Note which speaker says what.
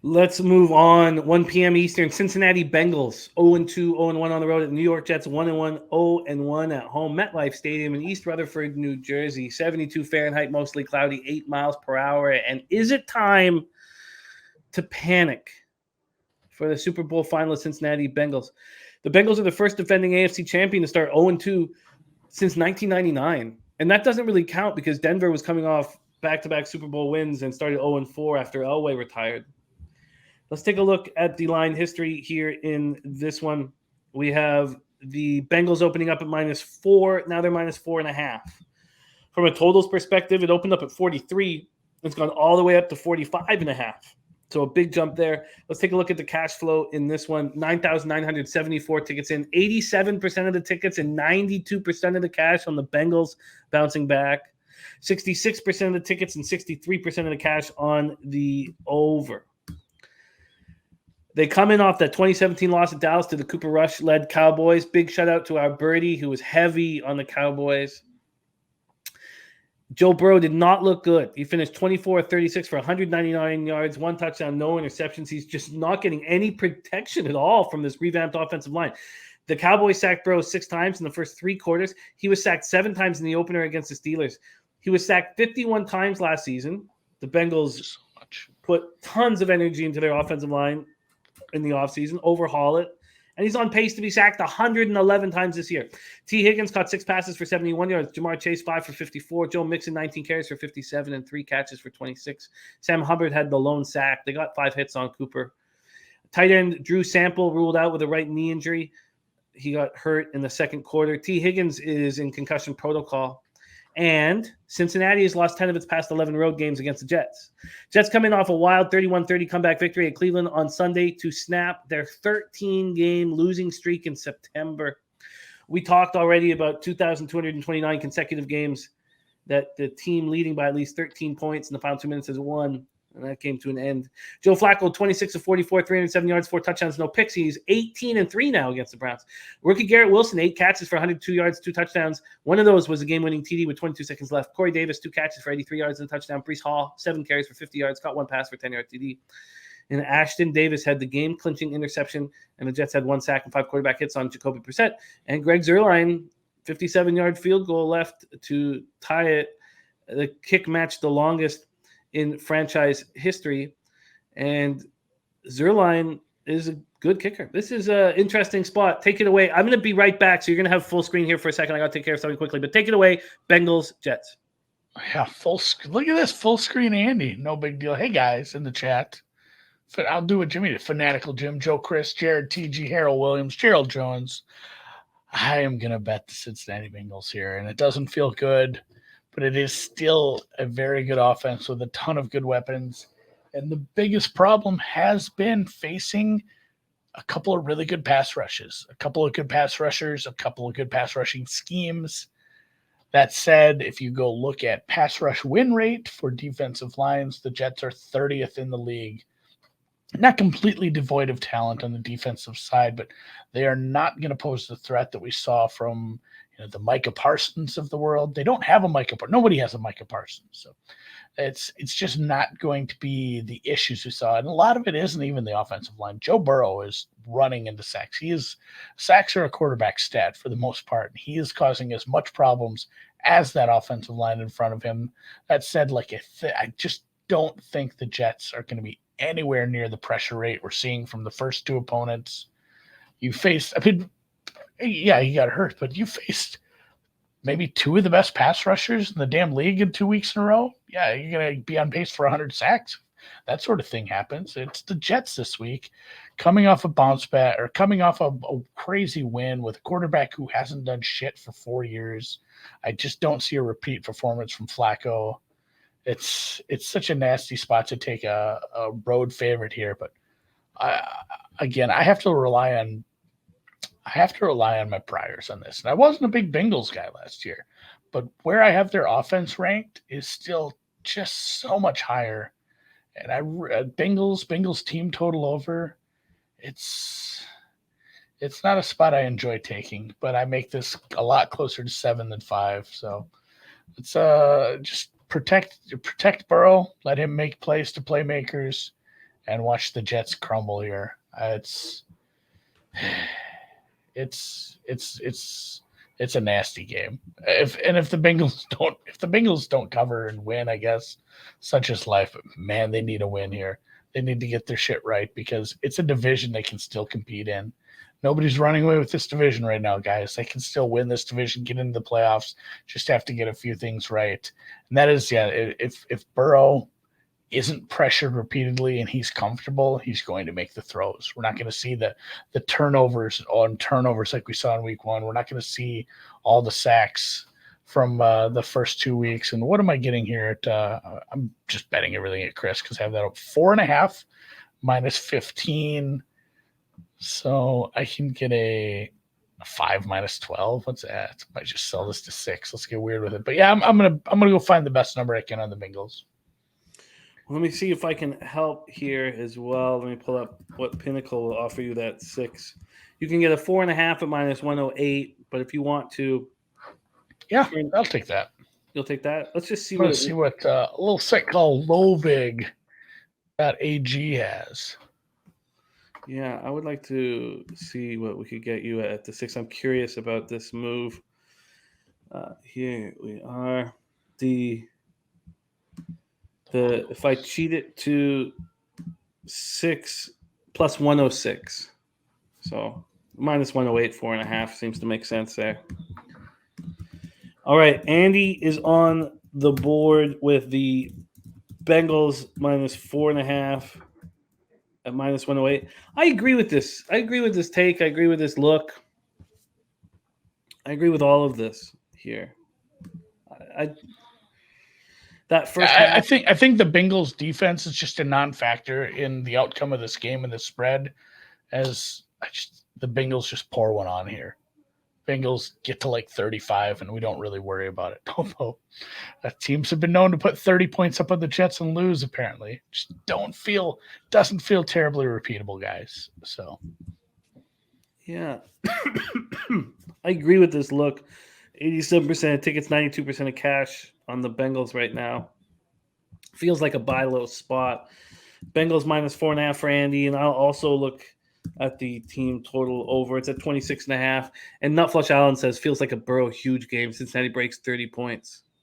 Speaker 1: Let's move on. 1 p.m. Eastern. Cincinnati Bengals 0-2, 0-1 on the road at New York Jets 1-1, 0-1 at home. MetLife Stadium in East Rutherford, New Jersey. 72 Fahrenheit, mostly cloudy, 8 miles per hour. And is it time to panic for the Super Bowl finalist Cincinnati Bengals? The Bengals are the first defending AFC champion to start 0-2 since 1999. And that doesn't really count because Denver was coming off back-to-back Super Bowl wins and started 0-4 after Elway retired. Let's take a look at the line history here in this one. We have the Bengals opening up at -4. Now they're -4.5. From a totals perspective, it opened up at 43. It's gone all the way up to 45.5. So a big jump there. Let's take a look at the cash flow in this one. 9,974 tickets in. 87% of the tickets and 92% of the cash on the Bengals bouncing back. 66% of the tickets and 63% of the cash on the over. They come in off that 2017 loss at Dallas to the Cooper Rush-led Cowboys. Big shout-out to our birdie, who was heavy on the Cowboys. Joe Burrow did not look good. He finished 24-36 for 199 yards, 1 touchdown, no interceptions. He's just not getting any protection at all from this revamped offensive line. The Cowboys sacked Burrow 6 times in the first 3 quarters. He was sacked 7 times in the opener against the Steelers. He was sacked 51 times last season. The Bengals put tons of energy into their offensive line in the offseason, overhaul it, and he's on pace to be sacked 111 times this year. T. Higgins caught 6 passes for 71 yards. Jamar Chase 5 for 54. Joe Mixon 19 carries for 57 and 3 catches for 26. Sam Hubbard had the lone sack. They got 5 hits on Cooper. Tight end Drew Sample ruled out with a right knee injury. He got hurt in the second quarter. T. Higgins is in concussion protocol. And Cincinnati has lost 10 of its past 11 road games against the Jets. Jets come in off a wild 31-30 comeback victory at Cleveland on Sunday to snap their 13-game losing streak in September. We talked already about 2,229 consecutive games that the team leading by at least 13 points in the final 2 minutes has won, and that came to an end. Joe Flacco, 26 of 44, 307 yards, 4 touchdowns, no picks. He's 18-3 now against the Browns. Rookie Garrett Wilson, 8 catches for 102 yards, 2 touchdowns. One of those was a game-winning TD with 22 seconds left. Corey Davis, 2 catches for 83 yards and a touchdown. Breece Hall, 7 carries for 50 yards, caught 1 pass for 10-yard TD. And Ashton Davis had the game-clinching interception, and the Jets had 1 sack and 5 quarterback hits on Jacoby Brissett. And Greg Zuerlein, 57-yard field goal left to tie it. The kick matched the longest in franchise history, and Zuerlein is a good kicker. This is an interesting spot. Take it away. I'm going to be right back, so you're going to have full screen here for a second. I got to take care of something quickly, but take it away, Bengals, Jets.
Speaker 2: Yeah, look at this, full screen Andy. No big deal. Hey, guys, in the chat. I'll do what Jimmy did. Fanatical Jim, Joe Chris, Jared, TG, Harold Williams, Gerald Jones. I am going to bet the Cincinnati Bengals here, and it doesn't feel good, but it is still a very good offense with a ton of good weapons. And the biggest problem has been facing a couple of really good pass rushes, a couple of good pass rushers, a couple of good pass rushing schemes. That said, if you go look at pass rush win rate for defensive lines, the Jets are 30th in the league. Not completely devoid of talent on the defensive side, but they are not going to pose the threat that we saw from the Micah Parsons of the world. They don't have a Micah Parsons. Nobody has a Micah Parsons. So it's just not going to be the issues we saw. And a lot of it isn't even the offensive line. Joe Burrow is running into sacks. Sacks are a quarterback stat for the most part. He is causing as much problems as that offensive line in front of him. That said, I just don't think the Jets are going to be anywhere near the pressure rate we're seeing from the first 2 opponents. You faced, he got hurt, but you faced maybe 2 of the best pass rushers in the damn league in 2 weeks in a row. Yeah, you're going to be on pace for 100 sacks. That sort of thing happens. It's the Jets this week coming off a bounce back or coming off a crazy win with a quarterback who hasn't done shit for 4 years. I just don't see a repeat performance from Flacco. It's such a nasty spot to take a road favorite here, but I have to rely on my priors on this. And I wasn't a big Bengals guy last year, but where I have their offense ranked is still just so much higher. And Bengals team total over. It's not a spot I enjoy taking, but I make this a lot closer to 7 than 5. So it's just protect Burrow, let him make plays to playmakers, and watch the Jets crumble here. It's a nasty game. If the Bengals don't cover and win, I guess such is life. But man, they need a win here. They need to get their shit right because it's a division they can still compete in. Nobody's running away with this division right now, guys. They can still win this division, get into the playoffs. Just have to get a few things right. And that is, if Burrow isn't pressured repeatedly and he's comfortable, he's going to make the throws. We're not going to see the turnovers on turnovers like we saw in week 1. We're not going to see all the sacks from the first 2 weeks. And what am I getting here? I'm just betting everything at Chris because I have that up 4.5 minus 15. So I can get a 5 minus 12. What's that? I might just sell this to 6. Let's get weird with it. But yeah, I'm gonna go find the best number I can on the Bengals.
Speaker 1: Let me see if I can help here as well. Let me pull up what Pinnacle will offer you that 6. You can get a 4.5 at minus 108, but if you want to,
Speaker 2: yeah, I'll take that.
Speaker 1: You'll take that. Let's just see
Speaker 2: what a little site called Lovig .ag has.
Speaker 1: Yeah, I would like to see what we could get you at the 6. I'm curious about this move. Here we are. If I cheat it to 6 plus 106, so minus 108, 4.5 seems to make sense there. All right, Andy is on the board with the Bengals minus 4.5 at minus 108. I agree with this. I agree with this take. I agree with this look. I agree with all of this here. I
Speaker 2: think the Bengals defense is just a non-factor in the outcome of this game and the spread. The Bengals just pour one on here. Bengals get to like 35 and we don't really worry about it. Although teams have been known to put 30 points up on the Jets and lose, apparently. Just doesn't feel terribly repeatable, guys. So
Speaker 1: yeah. I agree with this look. 87% of tickets, 92% of cash on the Bengals right now. Feels like a buy low spot. Bengals minus 4.5 for Andy, and I'll also look at the team total over. It's at 26.5. And Nutflush Allen says feels like a Burrow huge game. Cincinnati breaks 30 points.